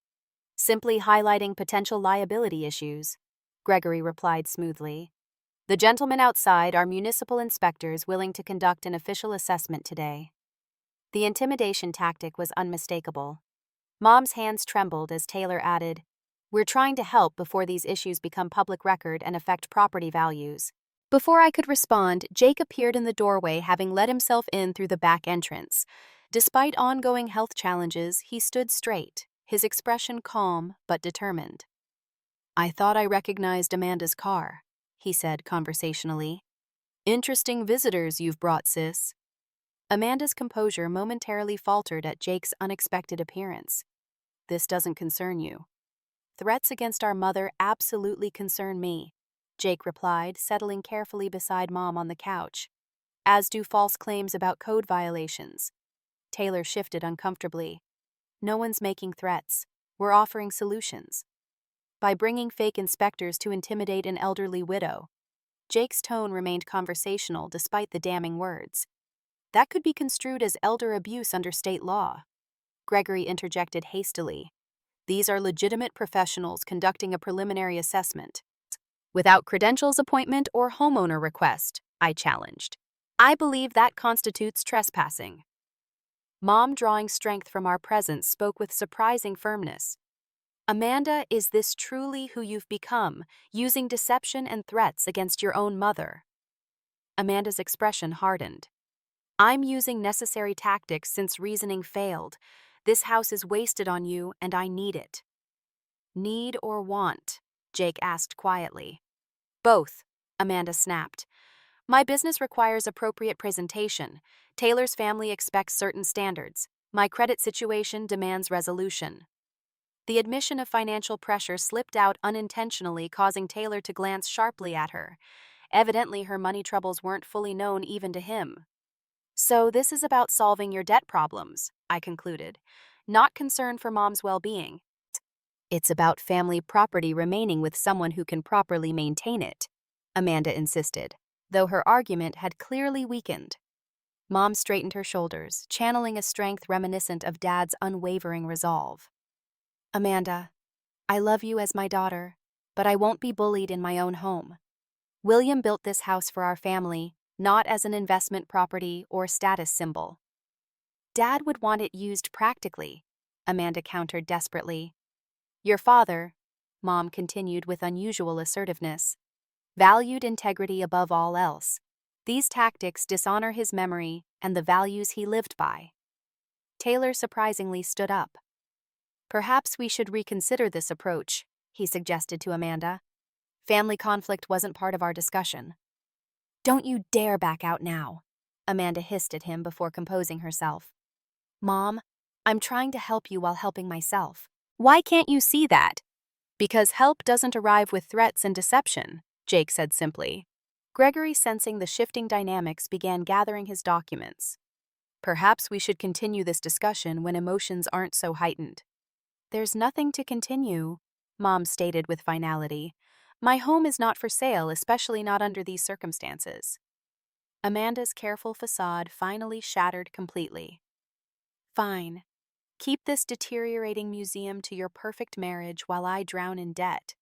"Simply highlighting potential liability issues," Gregory replied smoothly. "The gentlemen outside are municipal inspectors willing to conduct an official assessment today." The intimidation tactic was unmistakable. Mom's hands trembled as Taylor added, "We're trying to help before these issues become public record and affect property values." Before I could respond, Jake appeared in the doorway, having let himself in through the back entrance. Despite ongoing health challenges, he stood straight, his expression calm but determined. "I thought I recognized Amanda's car," he said conversationally. "Interesting visitors you've brought, sis." Amanda's composure momentarily faltered at Jake's unexpected appearance. "This doesn't concern you." "Threats against our mother absolutely concern me," Jake replied, settling carefully beside Mom on the couch. "As do false claims about code violations." Taylor shifted uncomfortably. "No one's making threats. We're offering solutions." "By bringing fake inspectors to intimidate an elderly widow." Jake's tone remained conversational despite the damning words. "That could be construed as elder abuse under state law." Gregory interjected hastily. "These are legitimate professionals conducting a preliminary assessment." "Without credentials appointment or homeowner request," I challenged. "I believe that constitutes trespassing." Mom, drawing strength from our presence, spoke with surprising firmness. "Amanda, is this truly who you've become, using deception and threats against your own mother?" Amanda's expression hardened. "I'm using necessary tactics since reasoning failed. This house is wasted on you, and I need it." "Need or want?" Jake asked quietly. "Both," Amanda snapped. "My business requires appropriate presentation. Taylor's family expects certain standards. My credit situation demands resolution." The admission of financial pressure slipped out unintentionally, causing Taylor to glance sharply at her. Evidently, her money troubles weren't fully known even to him. "So this is about solving your debt problems," I concluded, "not concern for Mom's well-being." "It's about family property remaining with someone who can properly maintain it," Amanda insisted, though her argument had clearly weakened. Mom straightened her shoulders, channeling a strength reminiscent of Dad's unwavering resolve. "Amanda, I love you as my daughter, but I won't be bullied in my own home. William built this house for our family, not as an investment property or status symbol." Dad would want it used practically, Amanda countered desperately. Your father, Mom continued with unusual assertiveness, valued integrity above all else. These tactics dishonor his memory and the values he lived by. Taylor surprisingly stood up. Perhaps we should reconsider this approach, he suggested to Amanda. Family conflict wasn't part of our discussion. Don't you dare back out now, Amanda hissed at him before composing herself. Mom, I'm trying to help you while helping myself. Why can't you see that? Because help doesn't arrive with threats and deception, Jake said simply. Gregory, sensing the shifting dynamics, began gathering his documents. Perhaps we should continue this discussion when emotions aren't so heightened. There's nothing to continue, Mom stated with finality. My home is not for sale, especially not under these circumstances. Amanda's careful facade finally shattered completely. Fine. Keep this deteriorating museum to your perfect marriage while I drown in debt.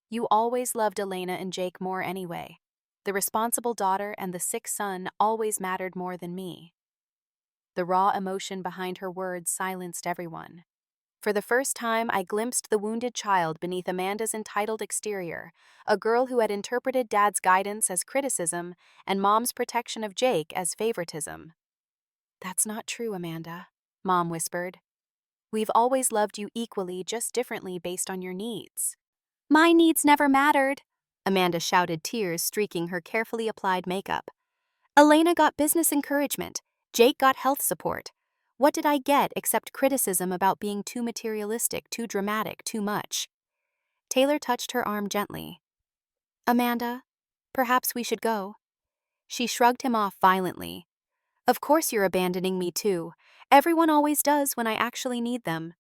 You always loved Elena and Jake more anyway. The responsible daughter and the sick son always mattered more than me. The raw emotion behind her words silenced everyone. For the first time, I glimpsed the wounded child beneath Amanda's entitled exterior, a girl who had interpreted Dad's guidance as criticism and Mom's protection of Jake as favoritism. That's not true, Amanda, Mom whispered. We've always loved you equally, just differently based on your needs. My needs never mattered, Amanda shouted, tears streaking her carefully applied makeup. Elena got business encouragement. Jake got health support. What did I get except criticism about being too materialistic, too dramatic, too much? Taylor touched her arm gently. Amanda, perhaps we should go. She shrugged him off violently. Of course you're abandoning me too. Everyone always does when I actually need them.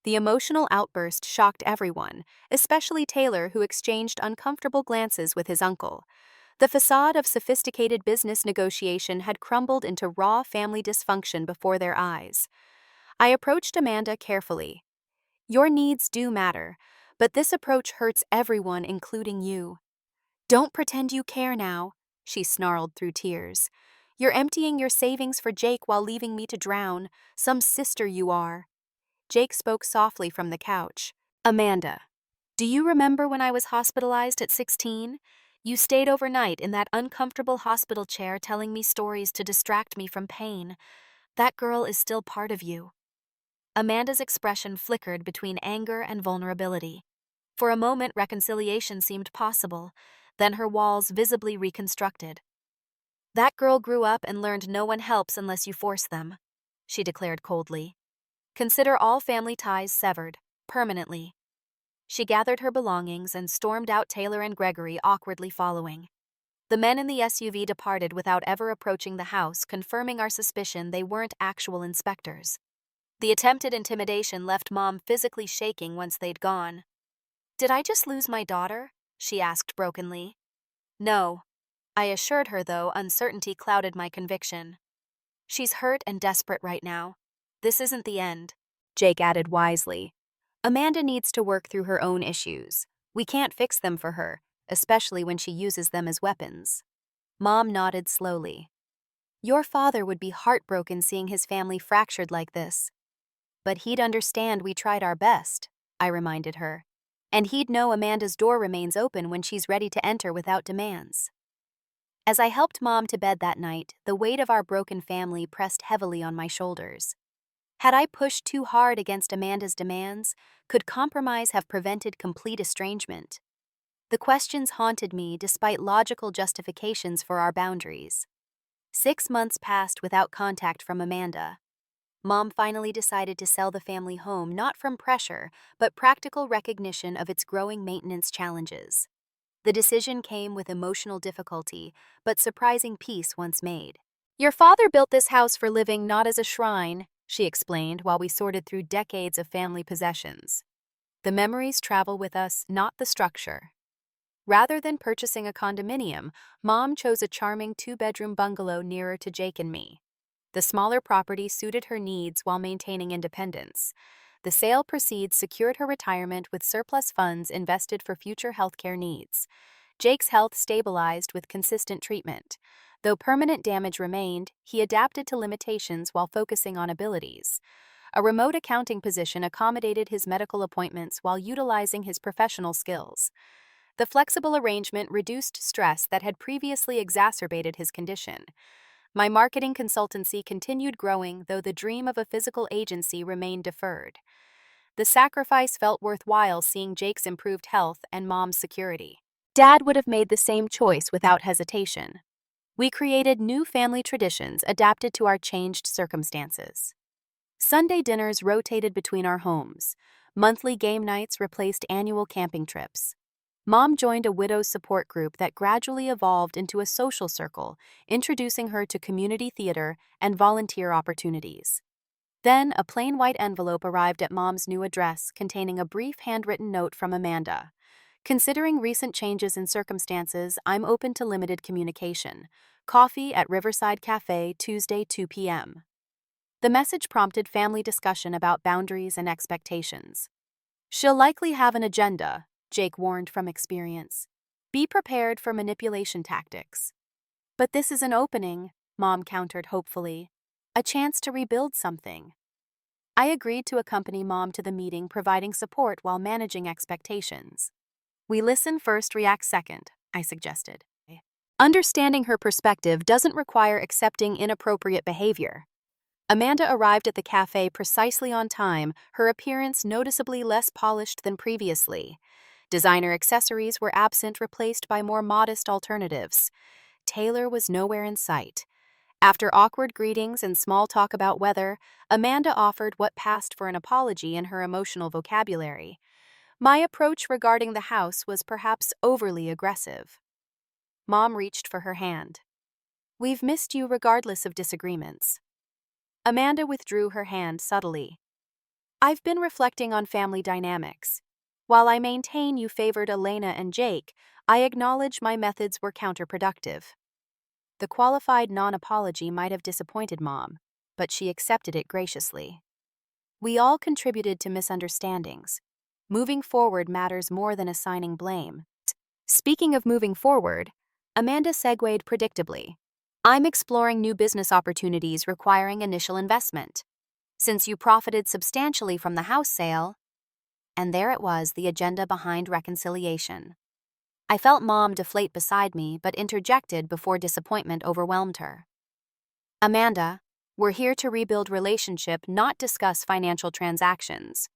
The emotional outburst shocked everyone, especially Taylor, who exchanged uncomfortable glances with his uncle. The facade of sophisticated business negotiation had crumbled into raw family dysfunction before their eyes. I approached Amanda carefully. Your needs do matter, but this approach hurts everyone, including you. Don't pretend you care now, she snarled through tears. You're emptying your savings for Jake while leaving me to drown. Some sister you are. Jake spoke softly from the couch. Amanda, do you remember when I was hospitalized at 16? You stayed overnight in that uncomfortable hospital chair telling me stories to distract me from pain. That girl is still part of you. Amanda's expression flickered between anger and vulnerability. For a moment, reconciliation seemed possible, then her walls visibly reconstructed. That girl grew up and learned no one helps unless you force them, she declared coldly. Consider all family ties severed, permanently. She gathered her belongings and stormed out, Taylor and Gregory awkwardly following. The men in the SUV departed without ever approaching the house, confirming our suspicion they weren't actual inspectors. The attempted intimidation left Mom physically shaking once they'd gone. Did I just lose my daughter? She asked brokenly. No. I assured her, though uncertainty clouded my conviction. She's hurt and desperate right now. This isn't the end, Jake added wisely. Amanda needs to work through her own issues. We can't fix them for her, especially when she uses them as weapons. Mom nodded slowly. Your father would be heartbroken seeing his family fractured like this. But he'd understand we tried our best, I reminded her. And he'd know Amanda's door remains open when she's ready to enter without demands. As I helped Mom to bed that night, the weight of our broken family pressed heavily on my shoulders. Had I pushed too hard against Amanda's demands, could compromise have prevented complete estrangement? The questions haunted me despite logical justifications for our boundaries. 6 months passed without contact from Amanda. Mom finally decided to sell the family home not from pressure, but practical recognition of its growing maintenance challenges. The decision came with emotional difficulty, but surprising peace once made. Your father built this house for living, not as a shrine, she explained while we sorted through decades of family possessions. The memories travel with us, not the structure. Rather than purchasing a condominium, Mom chose a charming 2-bedroom bungalow nearer to Jake and me. The smaller property suited her needs while maintaining independence. The sale proceeds secured her retirement with surplus funds invested for future healthcare needs. Jake's health stabilized with consistent treatment. Though permanent damage remained, he adapted to limitations while focusing on abilities. A remote accounting position accommodated his medical appointments while utilizing his professional skills. The flexible arrangement reduced stress that had previously exacerbated his condition. My marketing consultancy continued growing, though the dream of a physical agency remained deferred. The sacrifice felt worthwhile seeing Jake's improved health and Mom's security. Dad would have made the same choice without hesitation. We created new family traditions adapted to our changed circumstances. Sunday dinners rotated between our homes. Monthly game nights replaced annual camping trips. Mom joined a widow's support group that gradually evolved into a social circle, introducing her to community theater and volunteer opportunities. Then, a plain white envelope arrived at Mom's new address containing a brief handwritten note from Amanda. Considering recent changes in circumstances, I'm open to limited communication. Coffee at Riverside Cafe, Tuesday, 2 p.m. The message prompted family discussion about boundaries and expectations. She'll likely have an agenda, Jake warned from experience. Be prepared for manipulation tactics. But this is an opening, Mom countered hopefully. A chance to rebuild something. I agreed to accompany Mom to the meeting, providing support while managing expectations. We listen first, react second, I suggested. Understanding her perspective doesn't require accepting inappropriate behavior. Amanda arrived at the cafe precisely on time, her appearance noticeably less polished than previously. Designer accessories were absent, replaced by more modest alternatives. Taylor was nowhere in sight. After awkward greetings and small talk about weather, Amanda offered what passed for an apology in her emotional vocabulary. My approach regarding the house was perhaps overly aggressive. Mom reached for her hand. We've missed you regardless of disagreements. Amanda withdrew her hand subtly. I've been reflecting on family dynamics. While I maintain you favored Elena and Jake, I acknowledge my methods were counterproductive. The qualified non-apology might have disappointed Mom, but she accepted it graciously. We all contributed to misunderstandings. Moving forward matters more than assigning blame. Speaking of moving forward, Amanda segued predictably. I'm exploring new business opportunities requiring initial investment. Since you profited substantially from the house sale, and there it was, the agenda behind reconciliation. I felt Mom deflate beside me, but interjected before disappointment overwhelmed her. Amanda, we're here to rebuild relationship, not discuss financial transactions.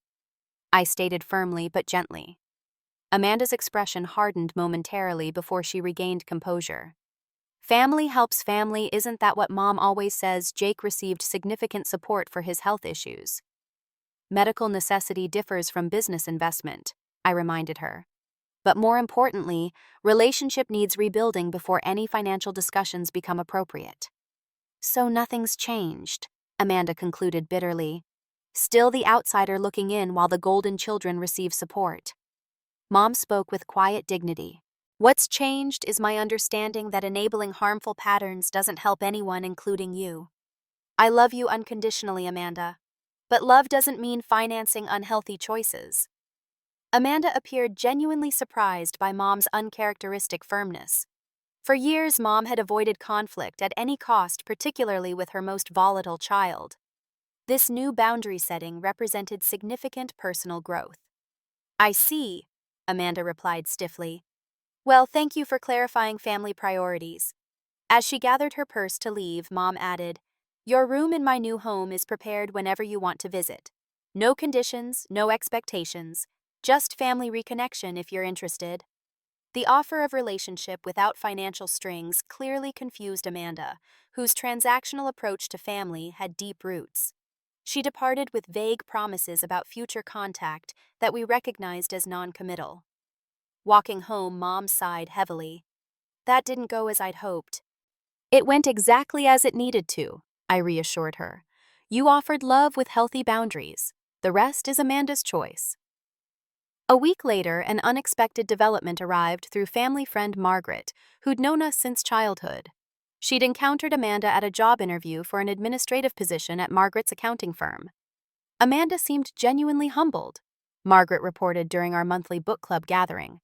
I stated firmly but gently. Amanda's expression hardened momentarily before she regained composure. Family helps family, isn't that what Mom always says? Jake received significant support for his health issues. Medical necessity differs from business investment, I reminded her. But more importantly, relationship needs rebuilding before any financial discussions become appropriate. So nothing's changed, Amanda concluded bitterly. Still the outsider looking in while the golden children receive support. Mom spoke with quiet dignity. What's changed is my understanding that enabling harmful patterns doesn't help anyone, including you. I love you unconditionally, Amanda. But love doesn't mean financing unhealthy choices. Amanda appeared genuinely surprised by Mom's uncharacteristic firmness. For years, Mom had avoided conflict at any cost, particularly with her most volatile child. This new boundary setting represented significant personal growth. I see, Amanda replied stiffly. Well, thank you for clarifying family priorities. As she gathered her purse to leave, Mom added, Your room in my new home is prepared whenever you want to visit. No conditions, no expectations, just family reconnection if you're interested. The offer of relationship without financial strings clearly confused Amanda, whose transactional approach to family had deep roots. She departed with vague promises about future contact that we recognized as non-committal. Walking home, Mom sighed heavily. That didn't go as I'd hoped. It went exactly as it needed to, I reassured her. You offered love with healthy boundaries. The rest is Amanda's choice. A week later, an unexpected development arrived through family friend Margaret, who'd known us since childhood. She'd encountered Amanda at a job interview for an administrative position at Margaret's accounting firm. Amanda seemed genuinely humbled, Margaret reported during our monthly book club gathering.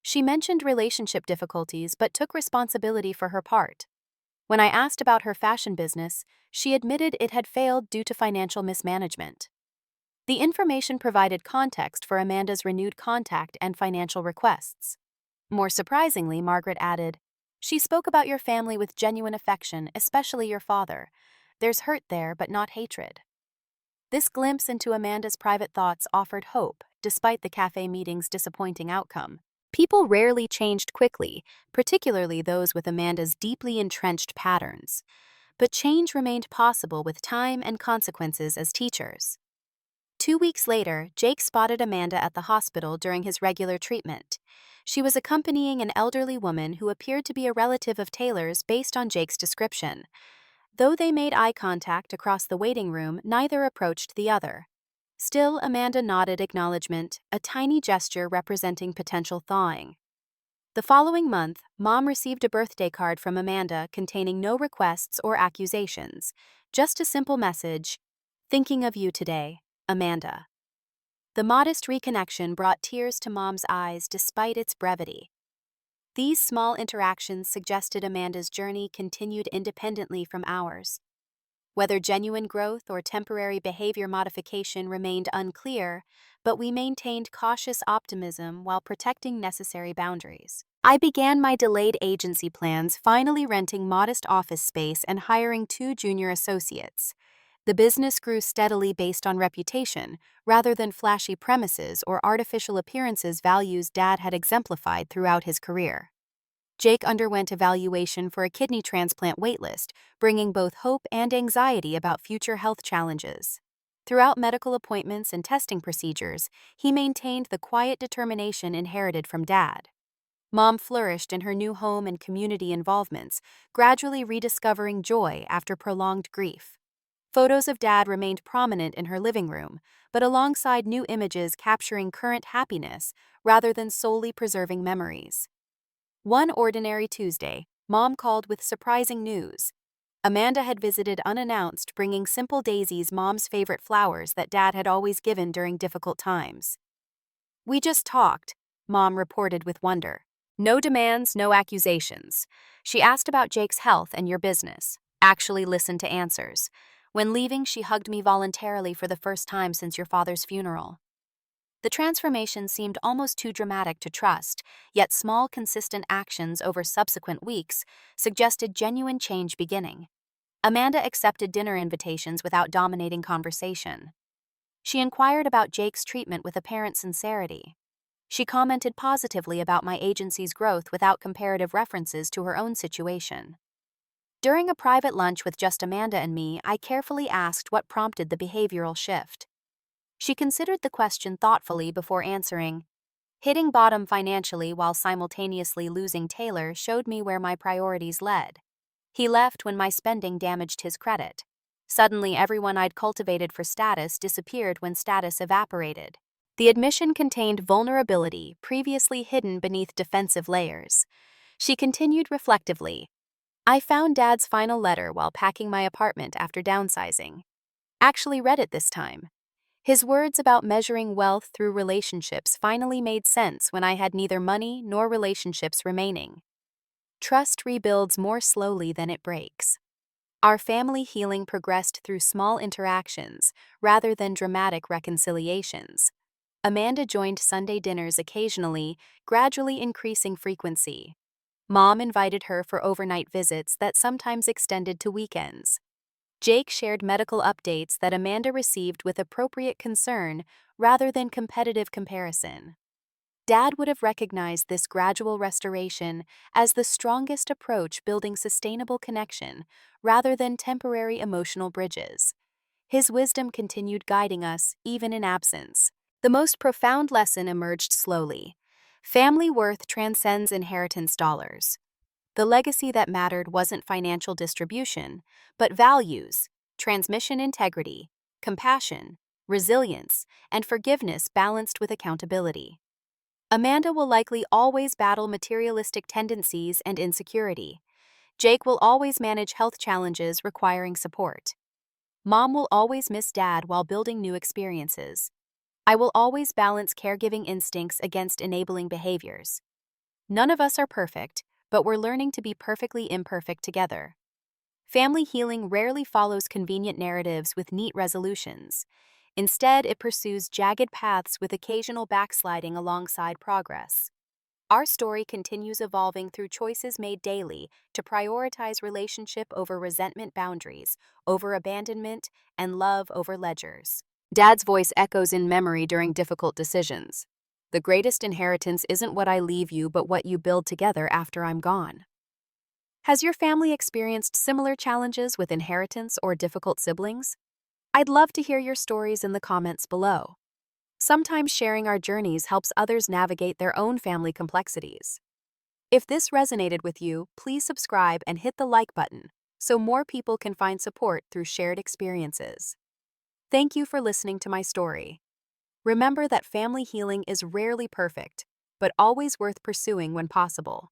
She mentioned relationship difficulties but took responsibility for her part. When I asked about her fashion business, she admitted it had failed due to financial mismanagement. The information provided context for Amanda's renewed contact and financial requests. More surprisingly, Margaret added, "She spoke about your family with genuine affection, especially your father. There's hurt there, but not hatred." This glimpse into Amanda's private thoughts offered hope, despite the cafe meeting's disappointing outcome. People rarely changed quickly, particularly those with Amanda's deeply entrenched patterns. But change remained possible with time and consequences as teachers. 2 weeks later, Jake spotted Amanda at the hospital during his regular treatment. She was accompanying an elderly woman who appeared to be a relative of Taylor's based on Jake's description. Though they made eye contact across the waiting room, neither approached the other. Still, Amanda nodded acknowledgement, a tiny gesture representing potential thawing. The following month, Mom received a birthday card from Amanda containing no requests or accusations, just a simple message, "Thinking of you today, Amanda." The modest reconnection brought tears to Mom's eyes despite its brevity. These small interactions suggested Amanda's journey continued independently from ours. Whether genuine growth or temporary behavior modification remained unclear, but we maintained cautious optimism while protecting necessary boundaries. I began my delayed agency plans, finally renting modest office space and hiring 2 junior associates. The business grew steadily based on reputation, rather than flashy premises or artificial appearances values Dad had exemplified throughout his career. Jake underwent evaluation for a kidney transplant waitlist, bringing both hope and anxiety about future health challenges. Throughout medical appointments and testing procedures, he maintained the quiet determination inherited from Dad. Mom flourished in her new home and community involvements, gradually rediscovering joy after prolonged grief. Photos of Dad remained prominent in her living room, but alongside new images capturing current happiness rather than solely preserving memories. One ordinary Tuesday, Mom called with surprising news. Amanda had visited unannounced, bringing simple daisies, Mom's favorite flowers that Dad had always given during difficult times. "We just talked," Mom reported with wonder. "No demands, no accusations. She asked about Jake's health and your business. Actually listened to answers. When leaving, she hugged me voluntarily for the first time since your father's funeral." The transformation seemed almost too dramatic to trust, yet small, consistent actions over subsequent weeks suggested genuine change beginning. Amanda accepted dinner invitations without dominating conversation. She inquired about Jake's treatment with apparent sincerity. She commented positively about my agency's growth without comparative references to her own situation. During a private lunch with just Amanda and me, I carefully asked what prompted the behavioral shift. She considered the question thoughtfully before answering. "Hitting bottom financially while simultaneously losing Taylor showed me where my priorities led. He left when my spending damaged his credit. Suddenly, everyone I'd cultivated for status disappeared when status evaporated." The admission contained vulnerability previously hidden beneath defensive layers. She continued reflectively. "I found Dad's final letter while packing my apartment after downsizing. Actually read it this time. His words about measuring wealth through relationships finally made sense when I had neither money nor relationships remaining. Trust rebuilds more slowly than it breaks." Our family healing progressed through small interactions rather than dramatic reconciliations. Amanda joined Sunday dinners occasionally, gradually increasing frequency. Mom invited her for overnight visits that sometimes extended to weekends. Jake shared medical updates that Amanda received with appropriate concern rather than competitive comparison. Dad would have recognized this gradual restoration as the strongest approach building sustainable connection rather than temporary emotional bridges. His wisdom continued guiding us, even in absence. The most profound lesson emerged slowly. Family worth transcends inheritance dollars. The legacy that mattered wasn't financial distribution, but values, transmission integrity, compassion, resilience, and forgiveness balanced with accountability. Amanda will likely always battle materialistic tendencies and insecurity. Jake will always manage health challenges requiring support. Mom will always miss Dad while building new experiences. I will always balance caregiving instincts against enabling behaviors. None of us are perfect, but we're learning to be perfectly imperfect together. Family healing rarely follows convenient narratives with neat resolutions. Instead, it pursues jagged paths with occasional backsliding alongside progress. Our story continues evolving through choices made daily to prioritize relationship over resentment boundaries, over abandonment, and love over ledgers. Dad's voice echoes in memory during difficult decisions. The greatest inheritance isn't what I leave you, but what you build together after I'm gone. Has your family experienced similar challenges with inheritance or difficult siblings? I'd love to hear your stories in the comments below. Sometimes sharing our journeys helps others navigate their own family complexities. If this resonated with you, please subscribe and hit the like button so more people can find support through shared experiences. Thank you for listening to my story. Remember that family healing is rarely perfect, but always worth pursuing when possible.